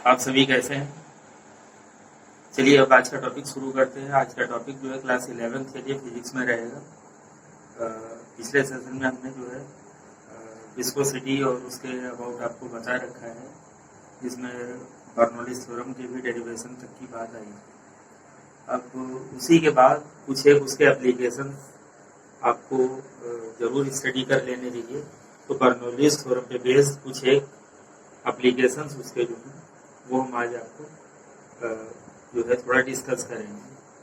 आप सभी कैसे हैं? चलिए अब आज का टॉपिक शुरू करते हैं। आज का टॉपिक जो है क्लास 11th के लिए फिजिक्स में रहेगा। पिछले सेशन में हमने जो है विस्कोसिटी और उसके अबाउट आपको बता रखा है, जिसमें बर्नौलीज थ्योरम के भी डेरिवेशन तक की बात आई। अब उसी के बाद कुछ एक उसके एप्लीकेशन आपको जरूर स्टडी कर लेने चाहिए। तो बर्नौलीज थ्योरम पे बेस्ड कुछ एक एप्लीकेशंस उसके जो हैं वो हम आज आपको जो है थोड़ा डिस्कस करेंगे।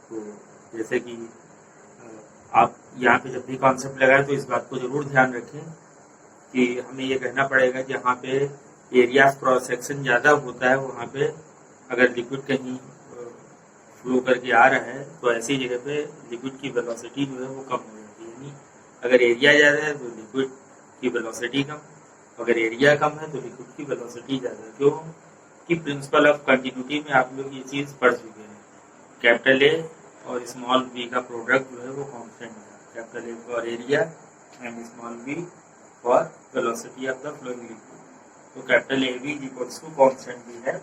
तो जैसे कि आप यहाँ पे जब भी कॉन्सेप्ट लगाए तो इस बात को जरूर ध्यान रखें कि हमें ये कहना पड़ेगा कि यहाँ पे एरिया ऑफ क्रॉस सेक्शन ज़्यादा होता है, वहाँ पे अगर लिक्विड कहीं फ्लो करके आ रहा है तो ऐसी जगह पे लिक्विड की वेलोसिटी जो है वो कम हो जाती है। यानी अगर एरिया ज़्यादा है तो लिक्विड की वेलोसिटी कम, अगर एरिया कम है तो लिक्विड की वेलोसिटी ज़्यादा। क्यों कि प्रिंसिपल ऑफ कंटिन्यूटी में आप लोग ये चीज़ पढ़ चुके हैं। कैपिटल ए और स्मॉल बी का प्रोडक्ट जो है वो कांस्टेंट है। Capital A for area and small B for velocity of the flowing liquid. तो capital A B equals to constant B है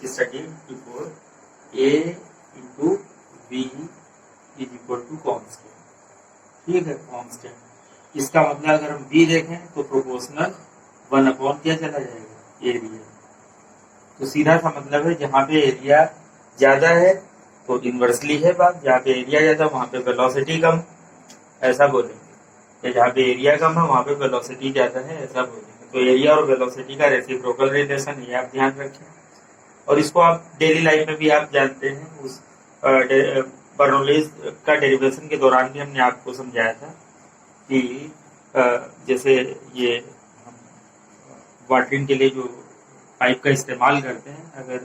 studied before. A into B is equal to constant, ठीक है, constant. इसका मतलब अगर हम B देखें तो प्रोपोर्शनल 1/, क्या चला जाएगा, एरिया। तो सीधा सा मतलब है जहाँ पे एरिया ज्यादा है तो इन्वर्सली है बात, जहाँ पे एरिया ज्यादा वहाँ पे वेलोसिटी कम, ऐसा बोलेंगे। या जहाँ पे एरिया कम है वहाँ पे वेलोसिटी ज्यादा है, ऐसा बोलेंगे। तो एरिया और वेलोसिटी का रेसिप्रोकल रिलेशन है, आप ध्यान रखें। और इसको आप डेली लाइफ में भी आप जानते हैं। उस बर्नौलीज का डेरिवेशन के दौरान भी हमने आपको समझाया था कि जैसे ये वाटरिंग के लिए जो पाइप का इस्तेमाल करते हैं, अगर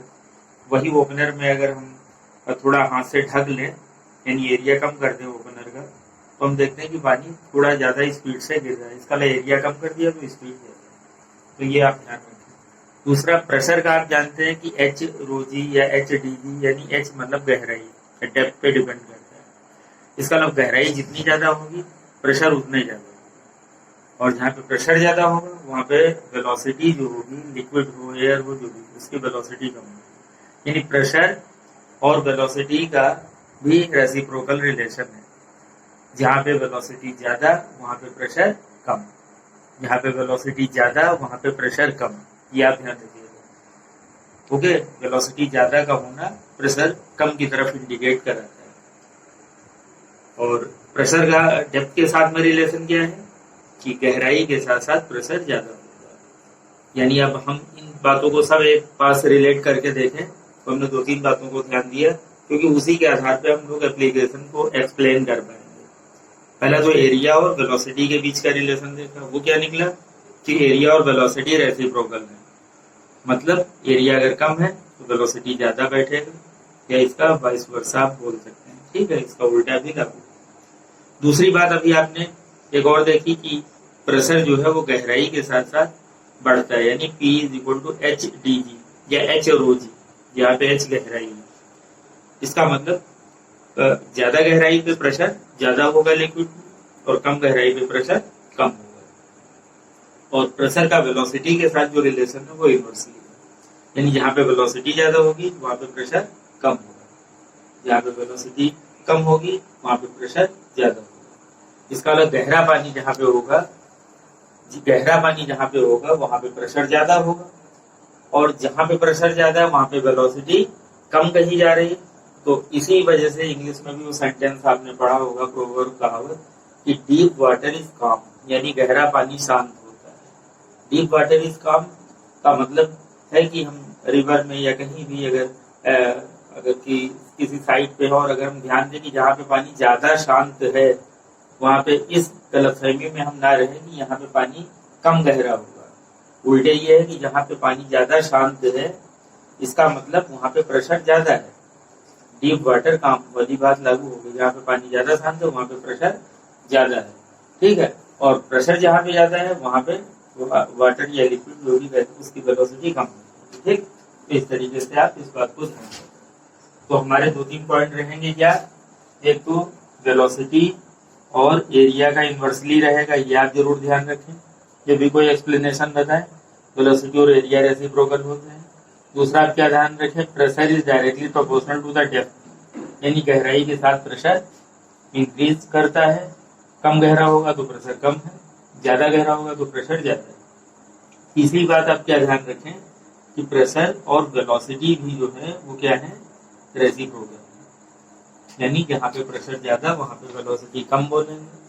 वही ओपनर में अगर हम थोड़ा हाथ से ढक लें, यानी एरिया कम कर दें ओपनर का, तो हम देखते हैं कि पानी थोड़ा ज़्यादा स्पीड से गिर रहा है। इसका एरिया कम कर दिया तो स्पीड ज़्यादा। तो ये आप ध्यान रखें। दूसरा प्रेशर का आप जानते हैं कि एच रोजी या एच डी जी, यानी एच मतलब गहराई, डेप्थ पे डिपेंड करता है। इसका मतलब गहराई जितनी ज़्यादा होगी प्रेशर उतना ही ज़्यादा, और जहाँ पे प्रेशर ज्यादा होगा वहाँ पे वेलोसिटी जो होगी, लिक्विड हो एयर हो जो भी, उसकी वेलोसिटी कम होगी। यानी प्रेशर और वेलोसिटी का भी रेसिप्रोकल रिलेशन है। जहाँ पे वेलोसिटी ज्यादा वहाँ पे प्रेशर कम, जहाँ पे वेलोसिटी ज्यादा वहाँ पे प्रेशर कम, ये आप ध्यान रखिएगा। ओके, वेलोसिटी ज्यादा का होना प्रेशर कम की तरफ इंडिकेट कराता है। और प्रेशर का डेप्थ के साथ में रिलेशन क्या है कि गहराई के साथ साथ प्रेशर ज्यादा होगा। यानी अब हम इन बातों को सब एक पास रिलेट करके देखें तो हमने 2-3 बातों को ध्यान दिया, क्योंकि उसी के आधार पे हम लोग एप्लीकेशन को एक्सप्लेन कर पाएंगे। पहला तो एरिया और वेलोसिटी के बीच का रिलेशन देखा, वो क्या निकला कि एरिया और वेलोसिटी रेसिप्रोकल है। मतलब एरिया अगर कम है तो वेलोसिटी ज्यादा बैठेगा, या इसका वाइस वर्सा आप बोल सकते हैं, ठीक है, इसका उल्टा भी लागू। दूसरी बात अभी आपने एक और देखी कि प्रेशर जो है वो गहराई के साथ साथ बढ़ता है, यानी P is equal to H D G या एच रो जी, जहाँ पे एच गहराई है। इसका मतलब ज्यादा गहराई पे प्रेशर ज्यादा होगा लिक्विड, और कम गहराई पे प्रेशर कम होगा। और प्रेशर का वेलोसिटी के साथ जो रिलेशन है वो इनवर्सली है, यानी जहाँ पे वेलोसिटी ज्यादा होगी वहाँ पे प्रेशर कम होगा, जहाँ पे वेलोसिटी कम होगी वहाँ पे प्रेशर ज्यादा होगा। इसका अलग गहरा पानी जहाँ पे होगा, गहरा पानी जहाँ पे होगा वहाँ पे प्रेशर ज्यादा होगा, और जहाँ पे प्रेशर ज्यादा है वहाँ पे वेलोसिटी कम कही जा रही है। तो इसी वजह से इंग्लिश में भी वो सेंटेंस आपने पढ़ा होगा, प्रोवर्ब कहावत, कि डीप वाटर इज काम, यानी गहरा पानी शांत होता है। डीप वाटर इज काम का मतलब है कि हम रिवर में या कहीं भी अगर किसी साइड पे हो, और अगर हम ध्यान दें कि जहाँ पे पानी ज्यादा शांत है वहाँ पे इस गलतफहमी में हम ना रहे कि यहाँ पे पानी कम गहरा होगा। उल्टे ये है कि जहाँ पे पानी ज्यादा शांत है इसका मतलब वहाँ पे प्रेशर ज्यादा है। डीप वाटर काम वाली बात लागू होगी, जहाँ पे पानी ज्यादा शांत है वहाँ पे प्रेशर ज्यादा है, ठीक है। और प्रेशर जहाँ पे ज्यादा है वहाँ पे वाटर या लिक्विड जो भी बहती है उसकी वेलोसिटी कम है, ठीक। तो इस तरीके से आप इस बात को ध्यान रखें। तो हमारे 2-3 पॉइंट रहेंगे क्या, एक तो वेलोसिटी और एरिया का इन्वर्सली रहेगा, ये आप जरूर ध्यान रखें। जब भी कोई एक्सप्लेनेशन बताए वेलोसिटी और एरिया रेसिप्रोकल होते हैं। दूसरा आप क्या ध्यान रखें, pressure is directly proportional to the depth, यानी गहराई के साथ प्रेशर इंक्रीज करता है। कम गहरा होगा तो प्रेशर कम है, ज्यादा गहरा होगा तो प्रेशर ज्यादा है। तीसरी बात आप क्या ध्यान रखें कि प्रेशर और वेलोसिटी भी जो है वो क्या है, रेसिप्रोकल है, यानी जहाँ पे प्रेशर ज्यादा वहां पे वेलोसिटी कम बोलेंगे।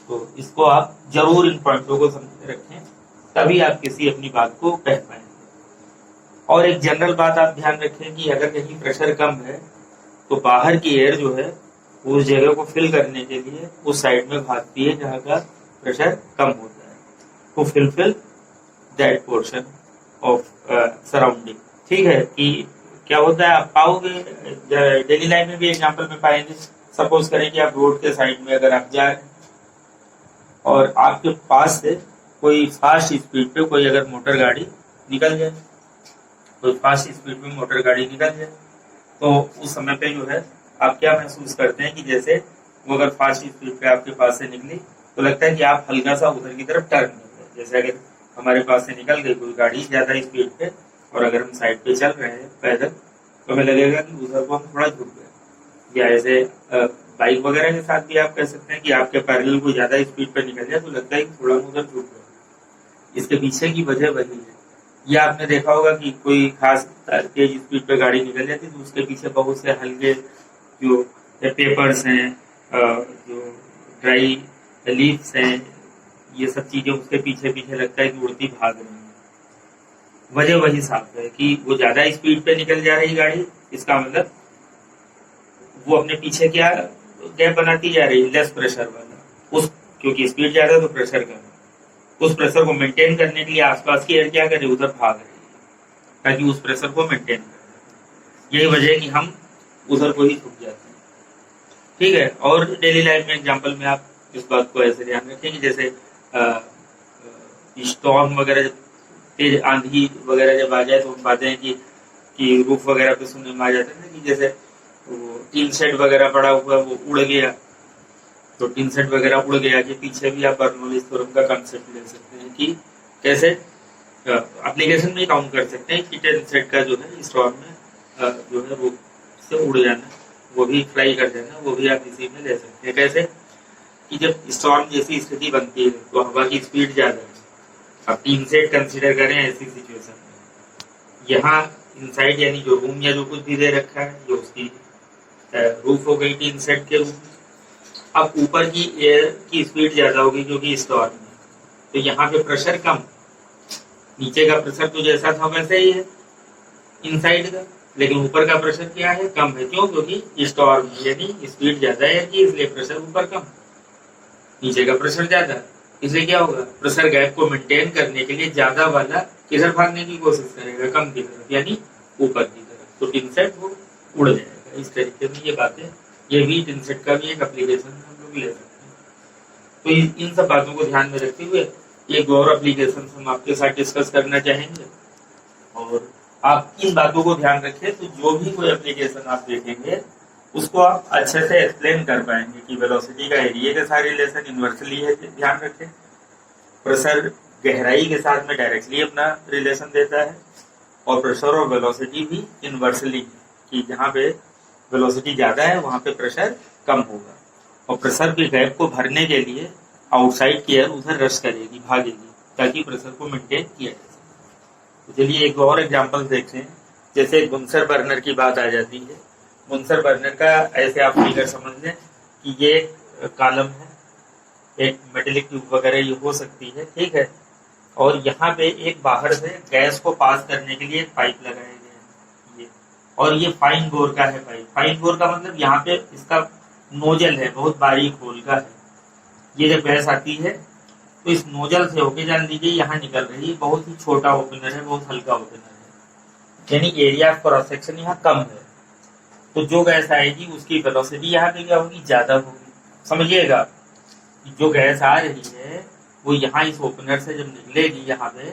तो इसको आप जरूर इन पॉइंटों को समझ के रखें, तभी आप किसी अपनी बात को कह पाएंगे। और एक जनरल बात आप ध्यान रखें कि अगर कहीं प्रेशर कम है तो बाहर की एयर जो है उस जगह को फिल करने के लिए उस साइड में भागती है जहाँ का प्रेशर कम होता है, तो fill that portion of surrounding. ठीक है कि क्या होता है, आप पाओगे डेली लाइफ में भी एग्जांपल में पाएंगे। सपोज करें कि आप रोड के साइड में अगर आप जा रहे हैं और आपके पास से कोई फास्ट स्पीड पे कोई अगर मोटर गाड़ी निकल जाए, कोई फास्ट स्पीड में मोटर गाड़ी निकल जाए, तो उस समय पे जो है आप क्या महसूस करते हैं कि जैसे वो अगर फास्ट स्पीड पे आपके पास से निकली तो लगता है कि आप हल्का सा उधर की तरफ टर्न कर रहे हैं। जैसे अगर हमारे पास से निकल गई कोई गाड़ी ज्यादा स्पीड पे और अगर हम साइड पे चल रहे हैं पैदल, तो हमें लगेगा कि उधर को हम थोड़ा झुक गए। या ऐसे बाइक वगैरह के साथ भी आप कह सकते हैं कि आपके पैरेलल को ज्यादा स्पीड पे निकल जाए तो लगता है कि थोड़ा उधर झुक गए। इसके पीछे की वजह वही है। या आपने देखा होगा कि कोई खास तेज स्पीड पे गाड़ी निकल जाती है तो उसके पीछे बहुत से हल्के जो पेपर्स हैं, जो ड्राई लीव्स हैं, ये सब चीजें उसके पीछे पीछे लगता है कि उड़ती भाग रही है। वजह वही साफ है कि वो ज्यादा स्पीड पे निकल जा रही गाड़ी, इसका मतलब वो अपने पीछे क्या गैप बनाती जा रही है, लेस प्रेशर वाला। उस क्योंकि स्पीड ज्यादा तो प्रेशर कम, उस प्रेशर को मेंटेन करने के लिए आसपास की एयर क्या करे, उधर भाग रही है ताकि उस प्रेशर को मेंटेन करे। यही वजह है कि हम उधर को ही झुक जाते हैं। ठीक है। और डेली लाइफ में एग्जांपल में आप इस बात को ऐसे ध्यान रखें कि जैसे स्टॉर्म वगैरह, तेज आंधी वगैरह जब आ जाए तो हम पाते हैं कि रूफ वगैरह पे सुनने में आ जाते हैं कि जैसे वो टीन शेड वगैरह पड़ा हुआ वो उड़ गया, तो टीन सेट वगैरह उड़ गया। कि पीछे भी आप बर्नौलीज थ्योरम का कंसेप्ट ले सकते हैं कि कैसे एप्लीकेशन में काउंट कर सकते हैं कि टीन सेट का जो है स्टॉर्म में जो है वो से उड़ जाना, वो भी फ्लाई कर जाना, वो भी आप इसी में ले सकते हैं। कैसे कि जब स्टॉर्म जैसी स्थिति बनती है तो हवा की स्पीड ज्यादा है। अब टीन सेट कंसिडर करें ऐसी सिचुएशन में, यहाँ इनसाइड यानी जो रूम या जो कुछ भी दे रखा है जो उसकी रूफ हो गई टीन सेट के रूप में। अब ऊपर की एयर की स्पीड ज्यादा होगी जो कि स्टॉर्म में, तो यहाँ पे प्रेशर कम, नीचे का प्रेशर तो जैसा था वैसे ही है इनसाइड का, लेकिन ऊपर का प्रेशर क्या है, कम है। क्यों? क्योंकि स्टॉर्म यानी स्पीड ज्यादा है कि इसलिए प्रेशर ऊपर कम, नीचे का प्रेशर ज्यादा, इसलिए क्या होगा, प्रेशर गैप को मेंटेन करने के लिए ज्यादा वाला किधर भागने की कोशिश करेगा, कम की तरफ यानी ऊपर की तरफ, तो टिन सेट वो उड़ जाएगा। इस तरीके में ये बातें, ये भी टिन सेट का भी एक एप्लीकेशन हम लोग ले सकते हैं। तो इन सब बातों को ध्यान में रखते हुए एक और एप्लीकेशन हम आपके साथ डिस्कस करना चाहेंगे, और आप इन बातों को ध्यान रखें तो जो भी कोई एप्लीकेशन आप देखेंगे उसको आप अच्छे से एक्सप्लेन कर पाएंगे कि वेलोसिटी का एरिया के साथ रिलेशन इन्वर्सली है, ध्यान रखें। प्रेशर गहराई के साथ में डायरेक्टली अपना रिलेशन देता है, और प्रेशर और वेलोसिटी भी इन्वर्सली है कि जहाँ पे वेलोसिटी ज्यादा है वहाँ पे प्रेशर कम होगा, और प्रेशर के गैप को भरने के लिए आउटसाइड की एयर उधर रश करेगी, भागेगी, ताकि प्रेशर को मेंटेन किया जा सके। तो चलिए एक और एग्जांपल देखते हैं। जैसे बुनसर बर्नर की बात आ जाती है, बुनसर बर्नर का ऐसे आप फिगर समझ लें कि ये कॉलम है, एक मेटेलिक ट्यूब वगैरह ये हो सकती है, ठीक है, और यहाँ पे एक बाहर से गैस को पास करने के लिए एक पाइप लगाया गया है ये, और ये फाइन बोर का है पाइप। फाइन बोर का मतलब यहाँ पे इसका नोजल है, बहुत बारीक होल का है। ये जब गैस आती है तो इस नोजल से होके जान लीजिए यहाँ निकल रही है, बहुत ही छोटा ओपनर है, बहुत हल्का ओपनर है, यानी एरिया ऑफ क्रॉस सेक्शन यहाँ कम है। तो जो गैस आएगी उसकी वेलोसिटी यहाँ पे क्या होगी, ज्यादा होगी। समझिएगा कि जो गैस आ रही है वो यहाँ इस ओपनर से जब निकलेगी यहाँ पे,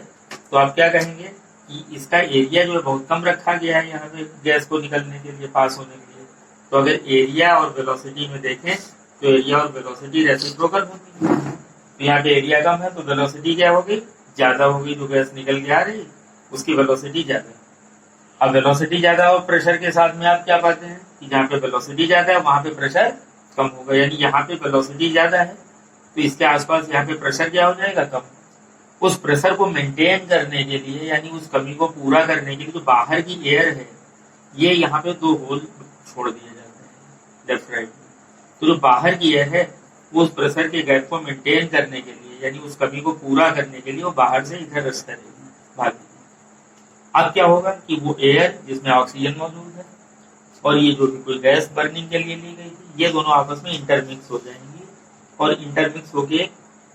तो आप क्या कहेंगे कि इसका एरिया जो है बहुत कम रखा गया है यहाँ पे गैस को निकलने के लिए, पास होने के लिए। तो अगर एरिया और वेलोसिटी में देखें तो एरिया और वेलोसिटी रेसिप्रोकल होती है। तो यहाँ पे एरिया कम है तो वेलोसिटी क्या होगी, ज्यादा होगी, जो गैस निकल के आ रही उसकी वेलोसिटी ज्यादा है। अब वेलोसिटी ज्यादा और प्रेशर के साथ में आप क्या पाते हैं कि जहाँ पे वेलोसिटी ज्यादा है वहां पे प्रेशर कम होगा, यानी यहाँ पे वेलोसिटी ज्यादा है तो इसके आसपास यहाँ पे प्रेशर क्या हो जाएगा, कम। उस प्रेशर को मेंटेन करने के लिए, यानी उस कमी को पूरा करने के लिए जो बाहर की एयर है, ये यहाँ पे 2 होल छोड़ दिया जाता है लेफ्ट राइट में। तो जो बाहर की एयर है वो उस प्रेशर के गैप को मेंटेन करने के लिए, यानी उस कमी को पूरा करने के लिए वो बाहर से इधर रश करेगी, भागेगी। अब क्या होगा कि वो एयर जिसमें ऑक्सीजन मौजूद है और ये जो भी कोई गैस बर्निंग के लिए ली गई थी, ये दोनों आपस में इंटरमिक्स हो जाएंगी और इंटरमिक्स होके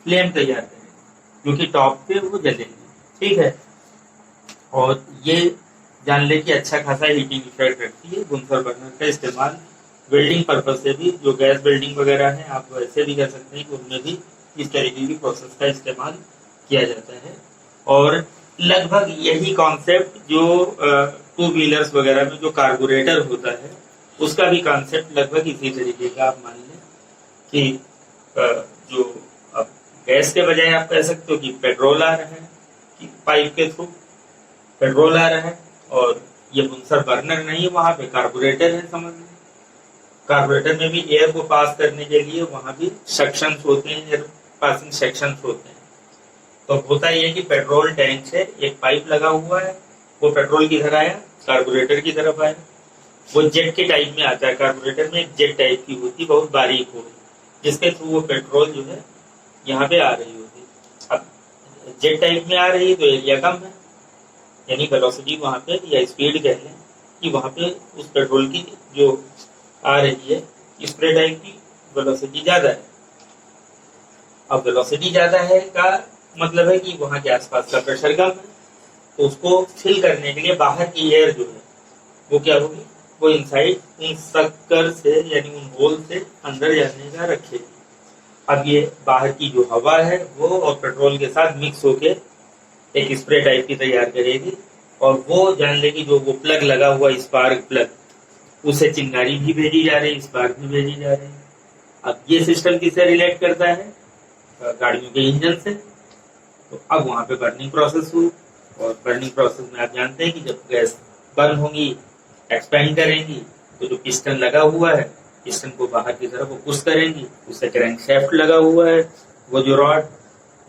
फ्लेम तैयार करेंगे जो कि टॉप पे वो जलेगी, ठीक है। और ये जान ले कि अच्छा खासा हीटिंग इफेक्ट रखती है। बुनकर बर्नर का इस्तेमाल वेल्डिंग पर्पज से भी, जो गैस वेल्डिंग वगैरह है आप वैसे भी कर सकते हैं कि उनमें भी इस तरीके की प्रोसेस का इस्तेमाल किया जाता है। और लगभग यही कॉन्सेप्ट जो 2 व्हीलर्स वगैरह में जो कार्बोरेटर होता है उसका भी कॉन्सेप्ट लगभग इसी तरीके का आप मान लें कि जो अब गैस के बजाय आप कह सकते हो कि पेट्रोल आ रहा है कि पाइप के थ्रू पेट्रोल आ रहा है, और ये बुनकर बर्नर नहीं है, वहां पे कार्बोरेटर है, समझ लो। कार्बोरेटर में भी एयर को पास करने के लिए वहां भी सेक्शंस होते हैं, एयर पासिंग सेक्शंस होते हैं। तो होता ये है कि पेट्रोल टैंक से एक पाइप लगा हुआ है, वो पेट्रोल की तरह आया, कार्बोरेटर की तरफ आया, वो जेट के टाइप में आता है। कार्बोरेटर में एक जेट टाइप की होती, बहुत बारीक होती, जिसके थ्रू वो पेट्रोल जो है यहाँ पे आ रही होती। अब जेट टाइप में आ रही है तो एरिया कम है, यानी वेलोसिटी वहां पे या स्पीड कह लें कि वहां पे उस पेट्रोल की जो आ रही है स्प्रे टाइप की वेलोसिटी ज्यादा है। अब वेलोसिटी ज्यादा है का मतलब है कि वहां के आसपास का प्रेशर कम है, तो उसको फिल करने के लिए बाहर की एयर जो है वो क्या होगी, वो इनसाइड उन सक्कर से यानी उन होल से अंदर जाने का रखेगी। अब ये बाहर की जो हवा है वो और पेट्रोल के साथ मिक्स होके एक स्प्रे टाइप की तैयार करेगी, और वो जान लेगी जो वो प्लग लगा हुआ स्पार्क प्लग, उसे चिंगारी भी भेजी जा रही है, स्पार्क भी भेजी जा रही है। अब ये सिस्टम किससे रिलेट करता है, गाड़ियों के इंजन से। तो अब वहां पे बर्निंग प्रोसेस हुई, और बर्निंग प्रोसेस में आप जानते हैं कि जब गैस बर्न होंगी, एक्सपेंड करेंगी, तो जो पिस्टन लगा हुआ है, पिस्टन को बाहर की तरफ वो पुश करेंगी, उससे क्रैंकशाफ्ट लगा हुआ है, वो जो रॉड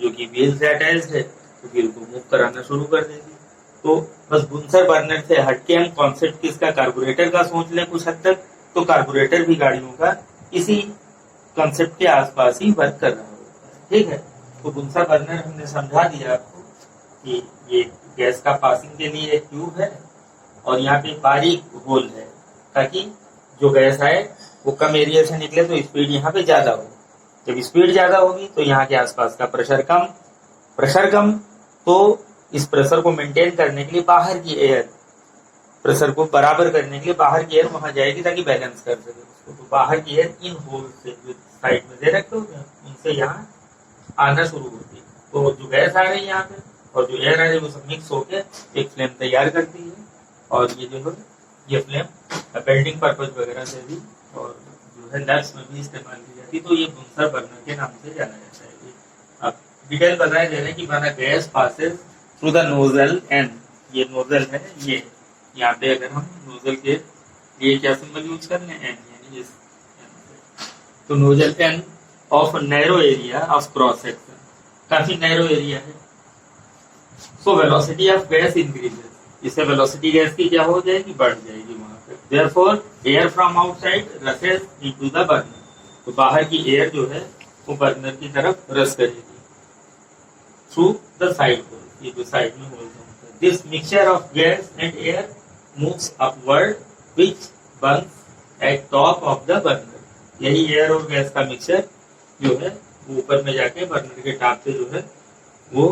जो कि व्हील से अटैच्ड है तो व्हील को मूव कराना शुरू कर देगी। तो बस बुनकर बर्नर से हटके हम कॉन्सेप्ट किसका, कार्बोरेटर का सोच लें कुछ हद तक, तो कार्बोरेटर भी गाड़ियों का इसी कॉन्सेप्ट के आसपास ही वर्क कर रहा होता है, ठीक है। तो बुनकर बर्नर हमने समझा दिया आपको कि ये गैस का पासिंग के लिए एक ट्यूब है और यहाँ पे बारीक होल है, ताकि जो गैस आए वो कम एरिया से निकले तो स्पीड यहाँ पे ज्यादा हो। जब स्पीड ज्यादा होगी तो यहाँ के आसपास का प्रेशर कम, तो इस प्रेशर को मेंटेन करने के लिए बाहर की एयर, प्रेशर को बराबर करने के लिए बाहर की एयर वहां जाएगी ताकि बैलेंस कर सके उसको। तो बाहर की एयर इन होल से जो साइड में दे रखे होते हैं उनसे यहाँ आना शुरू होती है। तो जो गैस आ रही है यहाँ पे और जो एयर आ रही है वो सब मिक्स होकर एक फ्लेम तैयार करती है, और ये जो है ये फ्लेम वेल्डिंग पर्पज वगैरह से भी और जो है लैब्स में भी इस्तेमाल की जाती है। तो ये बुनकर बर्नर के नाम से जाना जाता है। अब डिटेल बताया जा रहा है कि माना gas passes through the nozzle N, ये नोजल है, ये यहाँ पे अगर हम नोजल के लिए क्या सिंबल यूज कर लें, एन, यानी इस तो nozzle N of narrow area of cross section, काफी नैरो एरिया है। So velocity of gas increases, इससे वेलोसिटी गैस की क्या हो जाएगी, बढ़ जाएगी वहां पे। Therefore air from outside rushes into the burner, तो बाहर की एयर जो है वो बर्नर की तरफ रश करेगी थ्रू द साइड होल, ये जो साइड में होल है। This mixture of gas and air moves upward which Burns eight top of the burner, यही एयर और गैस का मिक्सचर जो है वो ऊपर में जाके बर्नर के टॉप पे जो है वो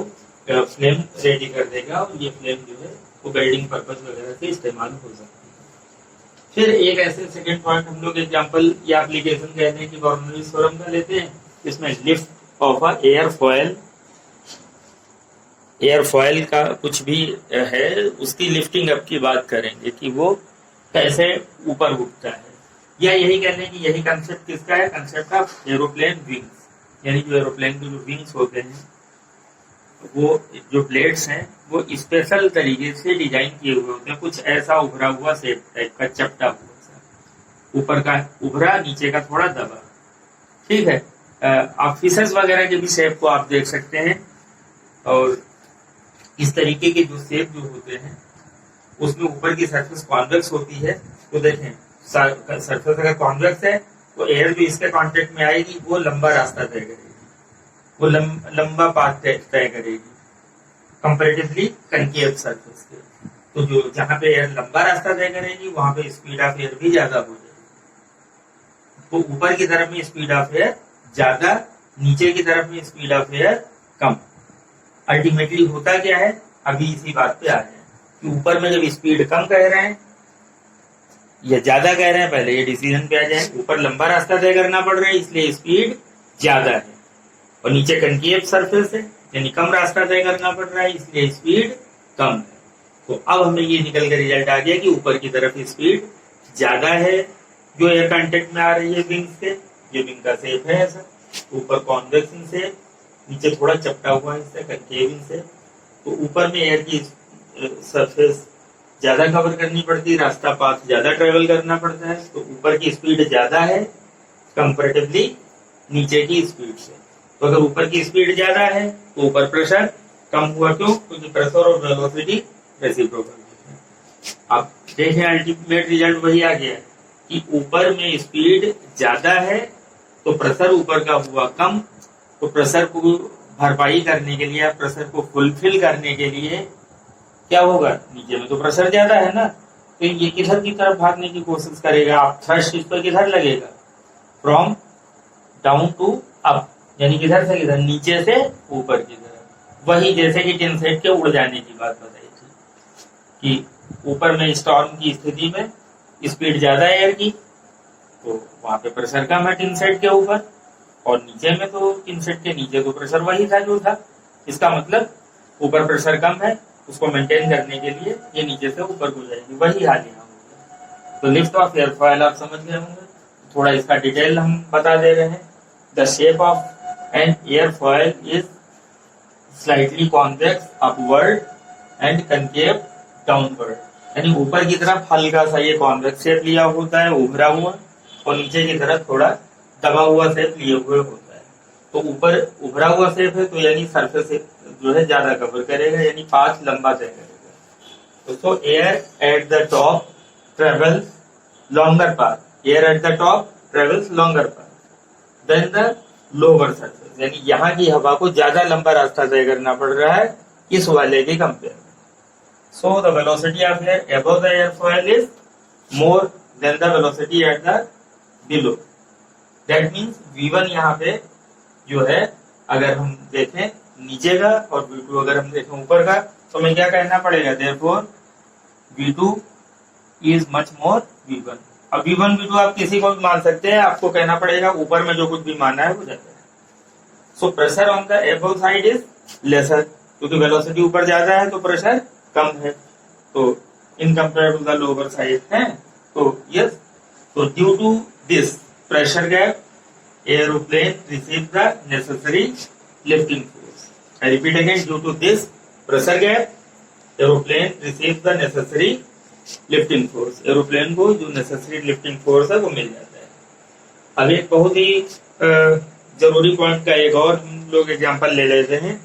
फ्लेम रेडी कर देगा, और ये फ्लेम जो है वो वेल्डिंग पर्पज वगैरह से इस्तेमाल हो सकती है। फिर एक ऐसे सेकंड पॉइंट हम लोग एग्जांपल या एप्लीकेशन कहते हैं कि बर्नौलीज थ्योरम का लेते हैं, इसमें लिफ्ट ऑफ अ एयरफॉयल का कुछ भी है, उसकी लिफ्टिंग अप की बात करेंगे कि वो कैसे ऊपर उठता है। या यही कहते हैं कि यही कंसेप्ट किसका है, कंसेप्ट ऑफ एरोप्लेन विंग्स, यानी जो एरोप्लेन के जो विंग्स होते हैं वो जो ब्लेड्स हैं वो स्पेशल तरीके से डिजाइन किए हुए होते हैं, कुछ ऐसा उभरा हुआ शेप टाइप का, चपटा हुआ सा, ऊपर का उभरा, नीचे का थोड़ा दबा। ठीक है, आप फिशेस वगैरह के भी शेप को आप देख सकते हैं। और इस तरीके के जो शेप जो होते हैं उसमें ऊपर की सरफेस कॉन्वेक्स होती है। तो देखें, सरफेस अगर कॉन्वेक्स है तो एयर जो इसके कांटेक्ट में आएगी वो लंबा रास्ता तय करेगी, वो लंबा पाथ तय करेगी कंपैरेटिवली कनकेव सरफेस के। तो जो जहां पे एयर लंबा रास्ता तय करेगी वहां पे स्पीड ऑफ एयर भी ज्यादा हो जाएगी। तो ऊपर की तरफ में स्पीड ऑफ एयर ज्यादा, नीचे की तरफ में speed of air come. Ultimately होता क्या है, अभी इसी बात पे आ रहे हैं कि ऊपर में जब स्पीड कम कह रहे हैं या ज्यादा कह रहे हैं, पहले ये डिसीजन पे आ जाए। ऊपर लंबा रास्ता तय करना पड़ रहा है इसलिए स्पीड ज्यादा है, और नीचे कनकेव सरफेस है यानी कम रास्ता तय करना पड़ रहा है इसलिए स्पीड कम है। तो अब हमें ये निकल कर रिजल्ट आ गया कि ऊपर की तरफ स्पीड ज्यादा है जो एयर कांटेक्ट में आ रही है विंग से। ये विंग का शेप है ऐसा, ऊपर कॉन्वेक्स से, नीचे थोड़ा चपटा हुआ हिस्सा कनकेव से। तो ऊपर में एयर की सरफेस ज्यादा कवर करनी पड़ती है, रास्ता पाथ ज्यादा ट्रेवल करना पड़ता है। तो ऊपर की स्पीड ज्यादा है कंपैरेटिवली नीचे की स्पीड से। तो अगर ऊपर की स्पीड ज्यादा है तो ऊपर प्रेशर कम हुआ, क्यों? क्योंकि प्रेशर और वेलोसिटी रेसिप्रोकल है। आप देखें अल्टीमेट रिजल्ट वही आ गया कि ऊपर में स्पीड ज्यादा है तो प्रेशर ऊपर का हुआ कम। तो प्रेशर को भरपाई करने के लिए, प्रेशर को फुलफिल करने के लिए क्या होगा, नीचे में तो प्रेशर ज्यादा है ना, तो ये किधर की तरफ भागने की कोशिश करेगा। आप थ्रस्ट इस पर किधर लगेगा, फ्रॉम डाउन टू अप, यानी किधर से किधर, नीचे से ऊपर की तरफ। वही जैसे कि टिन सेट के उड़ जाने की बात बताई थी कि ऊपर में स्टॉर्म की स्थिति में स्पीड ज्यादा है एयर की, तो वहां पे प्रेशर कम है टिन सेट के ऊपर, और नीचे में तो टिन सेट के नीचे तो प्रेशर वही था जो था। इसका मतलब ऊपर प्रेशर कम है, उसको मेंटेन करने के लिए ये नीचे से ऊपर हो जाएगी। वही हाल यहाँ होगा। तो लिफ्ट ऑफ एयरफॉयल आप समझ गए होंगे, थोड़ा इसका डिटेल हम बता दे रहे हैं। The shape of an aerofoil is slightly convex upward and concave downward, यानी ऊपर की तरफ हल्का सा ये कॉन्वेक्स शेप लिया होता है, उभरा हुआ, और नीचे की तरफ थोड़ा दबा हुआ शेप लिए हुए होता है। तो ऊपर उभरा हुआ शेप है तो यानी सरफेस जो है ज्यादा कवर करेगा, यानी पाथ लंबा तय करेगा। तो air at the top travels longer path, air at the top travels longer path than the lower surface, यानी यहाँ की हवा को ज्यादा लंबा रास्ता तय करना पड़ रहा है इस वाले के कंपेयर में। So the velocity of air above the aerofoil is more than the velocity at the below. That means V1 यहाँ पे जो है, अगर हम देखें नीचे का, और V2 अगर हम देखें ऊपर का, तो हमें क्या कहना पड़ेगा, therefore V2 is much more V1। अब V1 V2 आप किसी को भी मान सकते हैं, आपको कहना पड़ेगा ऊपर में जो कुछ भी माना है वो जाता है। So pressure on the above side is lesser, क्योंकि वेलोसिटी ऊपर ज्यादा है तो प्रेशर कम है, तो in compare to the lower side है। तो यस, तो due to this pressure gap aeroplane receive the necessary lifting force. I repeat again, due to this pressure gap, aeroplane receive the necessary lifting force. Aeroplane को जो necessary lifting force है वो मिल जाता है। अब एक बहुत ही जरूरी पॉइंट का एक और हम लोग एग्जांपल ले लेते हैं,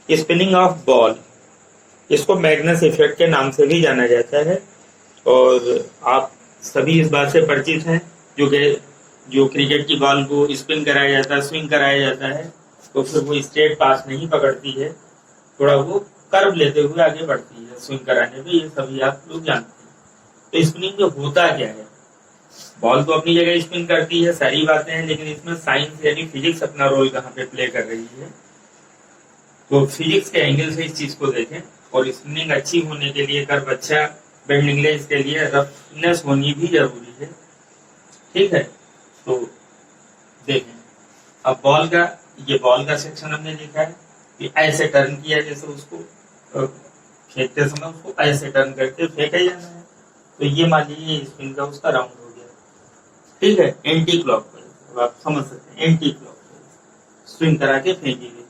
स्पिनिंग ऑफ बॉल। इसको मैग्नस इफेक्ट के नाम से भी जाना जाता है, और आप सभी इस बात से परिचित हैं जो क्रिकेट की बॉल को स्पिन कराया जाता है, स्विंग कराया जाता है, तो फिर वो स्ट्रेट पास नहीं पकड़ती है, थोड़ा वो कर्व लेते हुए आगे बढ़ती है स्विंग कराने में, ये सभी आप लोग जानते हैं। तो स्पिनिंग में होता क्या है, बॉल तो अपनी जगह स्पिन करती है, सारी बातें हैं, लेकिन इसमें साइंस यानी फिजिक्स अपना रोल कहाँ पे प्ले कर रही है। तो फिजिक्स के एंगल से इस चीज को देखें, और स्पिनिंग अच्छी होने के लिए, कर्व अच्छा बेंडिंग लेंस के लिए रफनेस होनी भी जरूरी है। ठीक है, तो देखें, अब बॉल का सेक्शन हमने देखा है कि ऐसे टर्न किया, जैसे उसको फेंकते समय उसको ऐसे टर्न करके फेंका जाना है। तो ये मान लीजिए स्पिन का उसका राउंड हो गया। ठीक है, एंटी क्लॉकवाइज, अब आप समझ सकते हैं एंटी क्लॉकवाइज स्विंग करा के फेंकी गई।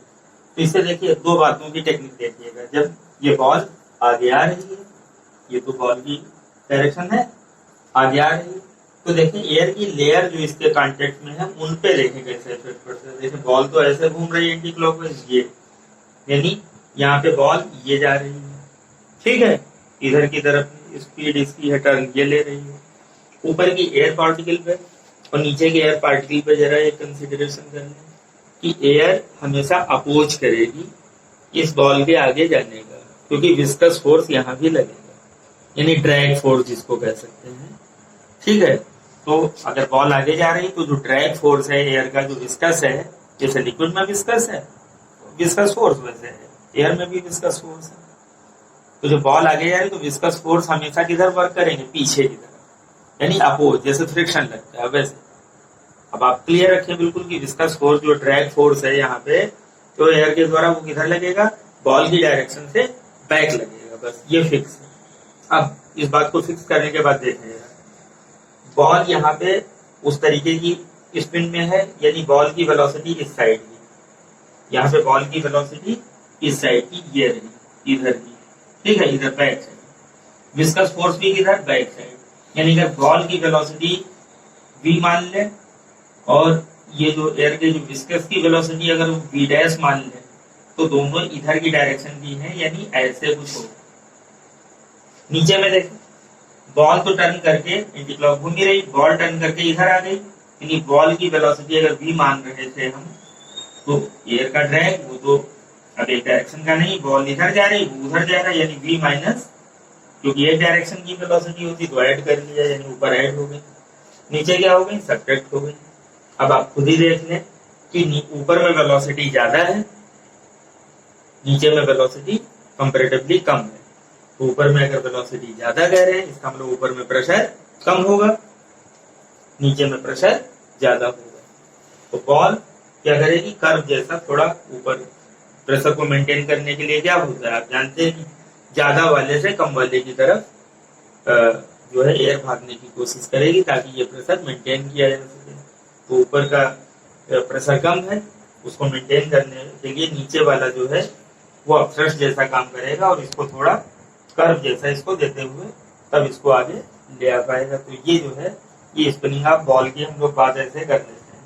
तो इससे देखिए दो बातों की टेक्निक देखिएगा। जब ये बॉल आगे आ रही है, ये तो बॉल की डायरेक्शन है, आगे आ रही है, तो देखिए एयर की लेयर जो इसके कांटेक्ट में है उन पे देखें कैसे इफेक्ट पड़ता है। देखिए बॉल तो ऐसे घूम रही है एंटी क्लॉकवाइज, ये यानी यहाँ पे बॉल ये जा रही है, ठीक है, इधर की तरफ स्पीड इसकी है, टर्न ये ले रही है। ऊपर की एयर पार्टिकल पे और नीचे के एयर पार्टिकल पे जरा एक कंसिडरेशन कर लें कि एयर हमेशा अपोज करेगी इस बॉल के आगे जाने का, क्योंकि विस्कस फोर्स यहाँ भी लगेगा, यानी ड्रैग फोर्स जिसको कह सकते हैं, ठीक है। तो अगर बॉल आगे जा रही है तो जो ड्रैग फोर्स है एयर का, जो विस्कस है, जैसे लिक्विड में विस्कस है, विस्कस फोर्स वैसे है एयर में भी विस्कस फोर्स है। तो जो बॉल आगे जा रही है तो विस्कस फोर्स हमेशा किधर वर्क करेंगे, पीछे की तरफ, यानी अपोज, जैसे फ्रिक्शन लगता है वैसे। अब आप क्लियर रखें बिल्कुल कि विस्कस फोर्स जो ड्रैग फोर्स है यहाँ पे, तो एयर के द्वारा वो किधर लगेगा, बॉल की डायरेक्शन से बैक लगेगा, बस ये फिक्स है। अब इस बात को फिक्स करने के बाद देखेंगे बॉल यहाँ पे उस तरीके की स्पिन में है, यानी बॉल की वेलोसिटी इस साइड की, यहाँ पे बॉल की वेलोसिटी इस साइड की, ये रही इधर की, ठीक है, इधर बैक साइड। विस्कस फोर्स भी किधर, बैक साइड, यानी अगर बॉल की वेलोसिटी v मान ले और ये जो एयर के जो विस्कस की वेलोसिटी अगर v डैश मान ले, तो दोनों इधर की डायरेक्शन की है, यानी ऐसे कुछ हो। नीचे में देखें बॉल तो टर्न करके एंटी क्लॉक घूम ही रही, बॉल टर्न करके इधर आ गई, यानी बॉल की वेलोसिटी अगर v मान रहे थे हम, तो एयर का ड्रैग वो तो अब एक डायरेक्शन का नहीं, बॉल इधर जा रही वो उधर जा रहा है, यानी v माइनस, क्योंकि एक डायरेक्शन की वेलोसिटी होती तो ऐड कर लिया, यानी ऊपर ऐड हो गई, नीचे क्या हो गई, सब्ट्रैक्ट हो गई। अब आप खुद ही देख लें कि ऊपर में वेलोसिटी ज्यादा है, नीचे में वेलोसिटी कंपैरेटिवली कम है। तो ऊपर में अगर वेलोसिटी ज्यादा कह रहे हैं, इसका मतलब ऊपर में प्रेशर कम होगा, नीचे में प्रेशर ज्यादा होगा। तो बॉल क्या करेगी, कर्व जैसा थोड़ा ऊपर प्रेशर को मेंटेन करने के लिए क्या होता है, आप जानते हैं कि ज्यादा वाले से कम वाले की तरफ जो है एयर भागने की कोशिश करेगी ताकि ये प्रेशर मेंटेन किया जा सके। तो ऊपर का प्रेशर कम है, उसको मेंटेन करने के लिए नीचे वाला जो है वो अपथ्रस्ट जैसा काम करेगा और इसको थोड़ा कर्व जैसा इसको देते हुए तब इसको आगे ले आ पाएगा। तो ये जो है ये स्पिनिंग ऑफ बॉल की हम लोग बात ऐसे कर लेते हैं।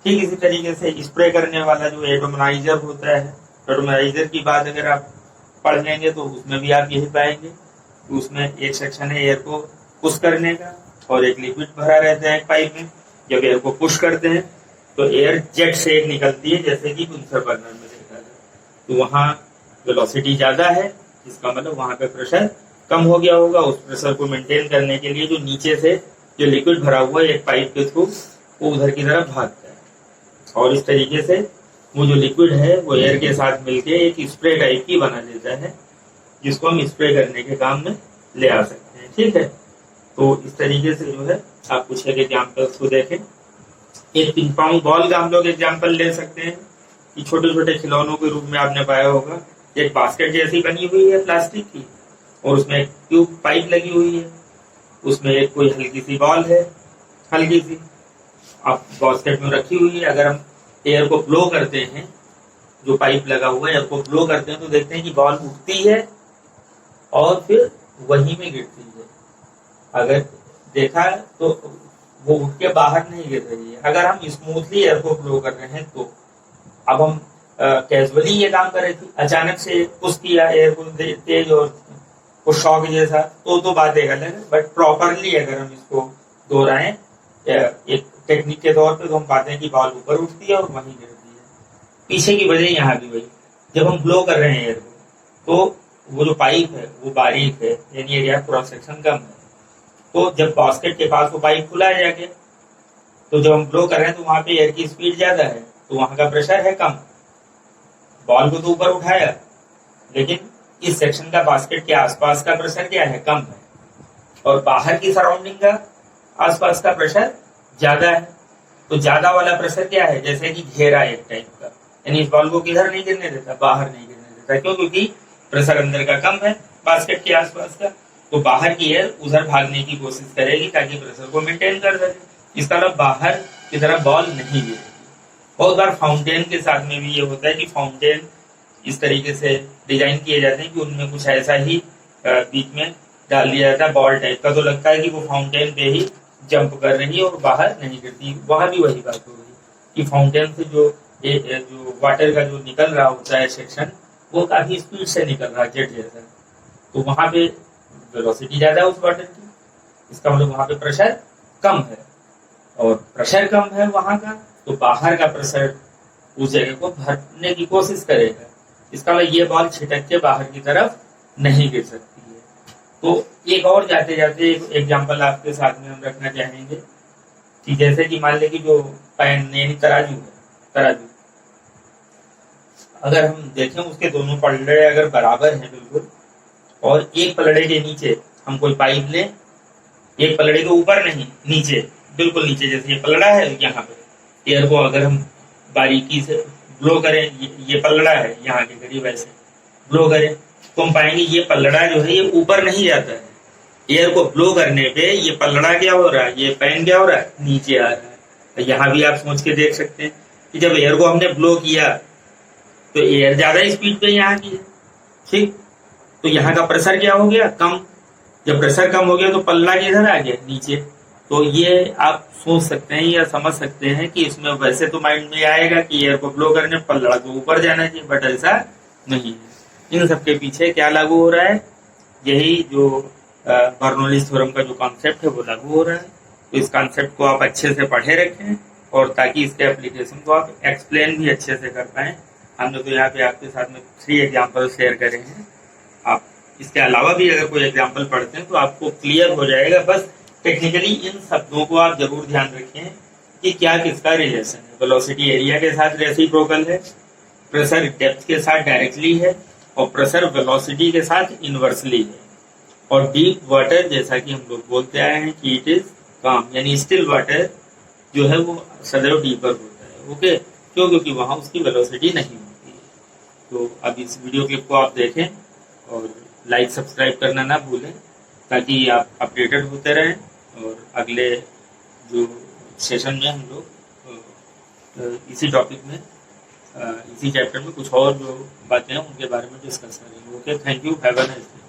ठीक इसी तरीके से स्प्रे करने वाला जो एटोमाइजर होता है, एटोमाइजर की बात अगर आप पढ़ लेंगे तो उसमें भी आप यही पाएंगे, उसमें एक सेक्शन है एयर को पुश करने का और एक लिक्विड भरा रहता है एक पाइप में। जब एयर को पुश करते हैं तो एयर जेट से एक निकलती है, जैसे कि बुनसर बर्नर में देखा जाए, तो वहाँ वेलोसिटी ज्यादा है, इसका मतलब वहाँ पे प्रेशर कम हो गया होगा। उस प्रेशर को मेंटेन करने के लिए जो नीचे से जो लिक्विड भरा हुआ है एक पाइप के थ्रू वो उधर की तरफ भागता है और इस तरीके से वो जो लिक्विड है वो एयर के साथ मिलके एक स्प्रे टाइप की बना देता है, जिसको हम स्प्रे करने के काम में ले आ सकते हैं। ठीक है, तो इस तरीके से जो है आप कुछ एक एग्जाम्पल्स को देखें। एक पिंग पोंग बॉल का हम लोग एग्जाम्पल ले सकते हैं कि छोटे छोटे खिलौनों के रूप में आपने पाया होगा, एक बास्केट जैसी बनी हुई है प्लास्टिक की और उसमें एक ट्यूब पाइप लगी हुई है, उसमें एक कोई हल्की सी बॉल है, हल्की सी आप बास्केट में रखी हुई है। अगर हम एयर को ब्लो करते हैं, जो पाइप लगा हुआ है एयर को ब्लो करते हैं, तो देखते हैं कि बॉल उठती है और फिर वहीं में गिरती है। अगर देखा तो वो उठ के बाहर नहीं गिर रही है। अगर हम स्मूथली एयर को ब्लो कर रहे हैं तो अब हम कैजुअली ये काम कर रहे थे, अचानक से पुश किया एयर को तेज और वो शॉक जैसा, तो बात एक अलग है। बट प्रॉपरली अगर हम इसको दोहराएं एक टेक्निक के तौर पे, तो हम पाते हैं कि बॉल ऊपर उठती है और वहीं गिरती है। पीछे की वजह यहाँ भी वही, जब हम ब्लो कर रहे हैं एयर को तो वो जो पाइप है वो बारीक है, यानी एरिया क्रॉस सेक्शन कम है। तो जब बास्केट के पास वो पाइप खुला है जाके, तो जब हम ब्लो कर रहे हैं तो वहां पे एयर की स्पीड ज्यादा है, तो वहां का प्रेशर है कम। बॉल को तो ऊपर उठाया, लेकिन इस सेक्शन का बास्केट के आसपास का प्रेशर क्या है, कम है, और बाहर की सराउंडिंग का आसपास का प्रेशर ज्यादा है। तो ज्यादा वाला प्रेशर क्या है, जैसे कि घेरा एक टाइप का, यानी इस बॉल को किधर नहीं गिरने देता, बाहर नहीं गिरने देता। क्यों? क्योंकि प्रेशर अंदर का कम है बास्केट के आसपास का, तो बाहर की एयर उधर भागने की कोशिश करेगी ताकि प्रेशर को मेंटेन कर सके। इसका मतलब बाहर की तरफ बॉल नहीं गिरेगी। बहुत बार फाउंटेन के साथ में भी ये होता है कि फाउंटेन इस तरीके से डिजाइन किए जाते हैं कि उनमें कुछ ऐसा ही बीच में डाल दिया जाता है बॉल टाइप का, तो लगता है कि वो फाउंटेन पे ही जंप कर रही है और बाहर नहीं गिरती। वहां भी वही बात हो रही है कि फाउंटेन से जो वाटर का जो निकल रहा होता है सेक्शन, वो काफी स्पीड से निकल रहा है जेट जैसा, तो वहां पे वेलोसिटी ज्यादा है उस वाटर की, इसका मतलब वहां पे प्रेशर कम है, और प्रेशर कम है वहां का, तो बाहर का प्रेशर उस जगह को भरने की कोशिश करेगा, इसका मतलब ये बॉल छिटक के बाहर की तरफ नहीं गिर सकती है। तो एक और जाते जाते एक एग्जाम्पल आपके साथ में हम रखना चाहेंगे कि जैसे कि मान लें कि जो पैन यानी तराजू है, तराजू अगर हम देखें उसके दोनों पलड़े अगर बराबर हैं बिल्कुल, और एक पलड़े के नीचे हम कोई पाइप लें, एक पलड़े के ऊपर नहीं, नीचे, बिल्कुल नीचे, जैसे ये पलड़ा है यहाँ पे, एयर को अगर हम बारीकी से ब्लो करें, ये पलड़ा है यहाँ के करीब ऐसे ब्लो करें, तो हम पाएंगे ये पलड़ा जो है ये ऊपर नहीं जाता है, एयर को ब्लो करने पे ये पलड़ा क्या हो रहा है, ये पैन क्या हो रहा है, नीचे आ रहा है। तो यहाँ भी आप सोच के देख सकते हैं कि जब एयर को हमने ब्लो किया तो एयर ज्यादा स्पीड पे यहाँ की है, ठीक, तो यहाँ का प्रेशर क्या हो गया, कम, जब प्रेशर कम हो गया तो पल्ला किधर आ गया, नीचे। तो ये आप सोच सकते हैं या समझ सकते हैं कि इसमें वैसे तो माइंड में आएगा कि एयर को ब्लो करने पल्ला तो ऊपर जाना चाहिए, बट ऐसा नहीं है। इन सबके पीछे क्या लागू हो रहा है, यही जो बर्नौलीज थ्योरम का जो कॉन्सेप्ट है वो लागू हो रहा है। तो इस कॉन्सेप्ट को आप अच्छे से पढ़े रखें और ताकि इसके एप्लीकेशन को आप एक्सप्लेन भी अच्छे से कर पाए। हमने तो यहाँ पे आपके साथ में 3 एग्जाम्पल शेयर करे हैं, आप इसके अलावा भी अगर कोई एग्जाम्पल पढ़ते हैं तो आपको क्लियर हो जाएगा। बस टेक्निकली इन शब्दों को आप जरूर ध्यान रखें कि क्या किसका रिलेशन है। वेलोसिटी एरिया के साथ रेसिप्रोकल है, प्रेशर डेप्थ के साथ डायरेक्टली है, और प्रेशर वेलोसिटी के साथ इनवर्सली है। और डीप वाटर जैसा कि हम लोग बोलते आए हैं कि इट इज काम, यानी स्टिल वाटर जो है वो सदैव डीपर होता है। ओके, क्यों? क्योंकि वहां उसकी वेलोसिटी नहीं होती है। तो अब इस वीडियो क्लिप को आप देखें और लाइक सब्सक्राइब करना ना भूलें ताकि आप अपडेटेड होते रहें, और अगले जो सेशन में हम लोग इसी टॉपिक में इसी चैप्टर में कुछ और जो बातें हैं उनके बारे में डिस्कस करेंगे। Okay, thank you, have a nice day.